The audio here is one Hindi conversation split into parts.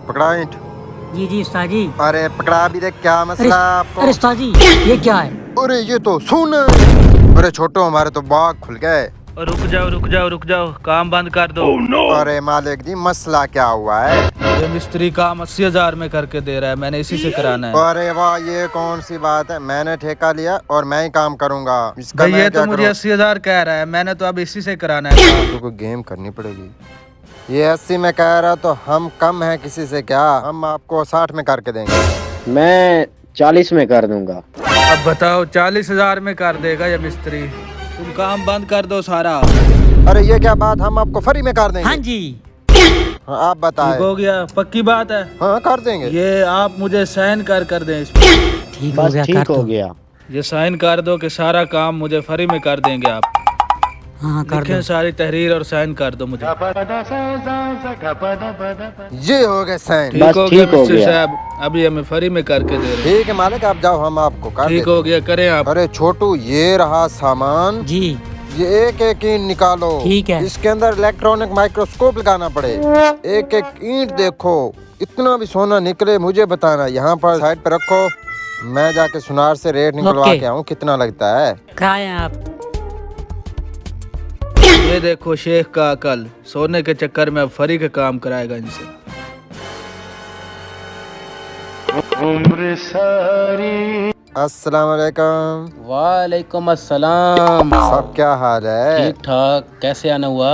पकड़ा ईंट। जी जी उस्ताद जी। अरे पकड़ा भी देख, क्या मसला आपको? अरे उस्ताद जी ये क्या है? अरे ये तो सुन। अरे छोटो, हमारे तो बाग खुल गए। रुक जाओ, काम बंद कर दो। अरे मालिक जी, मसला क्या हुआ है? ये मिस्त्री काम 80,000 में करके दे रहा है, मैंने इसी से कराना है। अरे वाह, ये कौन सी बात है? मैंने ठेका लिया और मैं ही काम करूंगा। इसका भाई मैं ये क्या तो मुझे करूं? 80,000 कह रहा है, मैंने तो अब इसी से कराना है काम। तो कोई गेम करनी पड़ेगी। ये 80 में कह रहा तो हम कम है किसी से क्या? हम आपको 60 में करके देंगे। मैं 40 में कर दूंगा। अब बताओ 40,000 में कर देगा ये मिस्त्री? तुम काम बंद कर दो सारा। अरे ये क्या बात, हम आपको फ्री में कर देंगे। हाँ जी। हाँ, आप बताएं। ठीक हो गया, पक्की बात है? हाँ कर देंगे। ये आप मुझे साइन कर दें इस पे। ठीक हो बस गया, ठीक कर हो दो। गया। ये साइन कर दो कि सारा काम मुझे फ्री में कर देंगे आप। हाँ कर लिखें दो। सारी तहरीर और साइन कर दो मुझे। ये हो गए साइन। ठीक बस हो गया ठीक हो मिस्टर गया। साहब, अभी हमें फ्री में करके दे रहे हैं। ठीक है मालिक, आप जाओ, हम आपको कर ठीक देते हो गया, करें आप। अरे छोटू, ये रहा सामान। जी ये एक एक ईंट निकालो। ठीक है। इसके अंदर इलेक्ट्रॉनिक माइक्रोस्कोप लगाना पड़े। एक एक ईंट देखो, इतना भी सोना निकले मुझे बताना। यहाँ पर साइड पे रखो, मैं जाके सुनार से रेट निकलवा ओके। के आऊँ कितना लगता है। कहाँ हैं आप? ये देखो शेख का अकल, सोने के चक्कर में अब फ्री का काम कराएगा इनसे। अस्सलाम वालेकुम। वालेकुम अस्सलाम। सब क्या हाल है? ठीक ठाक। कैसे आना हुआ?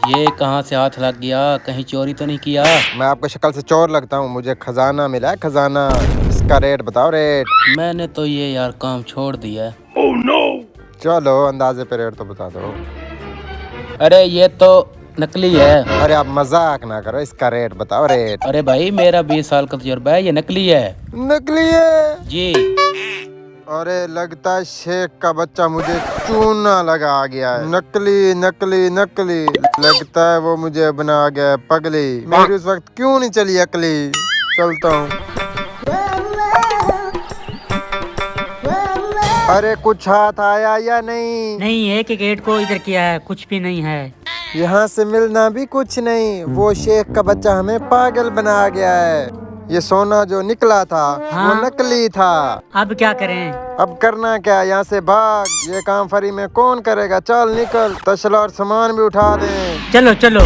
ये कहाँ से हाथ लग गया? कहीं चोरी तो नहीं किया? मैं आपको शक्ल से चोर लगता हूँ? मुझे खजाना मिला है, खजाना। इसका रेट बताओ, रेट। मैंने तो ये यार काम छोड़ दिया है। चलो अंदाजे पे रेट तो बता दो। अरे ये तो नकली है। अरे आप मजाक ना करो, इसका रेट बताओ, रेट। अरे भाई मेरा 20 साल का तजुर्बा है, ये नकली है नकली है? जी। अरे लगता है शेख का बच्चा मुझे चूना लगा गया है। नकली नकली नकली, लगता है वो मुझे बना गया है पगली। मेरी उस वक्त क्यों नहीं चली अकली? चलता हूँ। अरे कुछ हाथ आया या नहीं? नहीं, एक एक गेट को इधर किया है, कुछ भी नहीं है। यहाँ से मिलना भी कुछ नहीं। वो शेख का बच्चा हमें पागल बना गया है। ये सोना जो निकला था हाँ। वो नकली था। अब क्या करें? अब करना क्या, यहाँ से भाग। ये काम फ्री में कौन करेगा? चल निकल, तसला और सामान भी उठा दे। चलो चलो।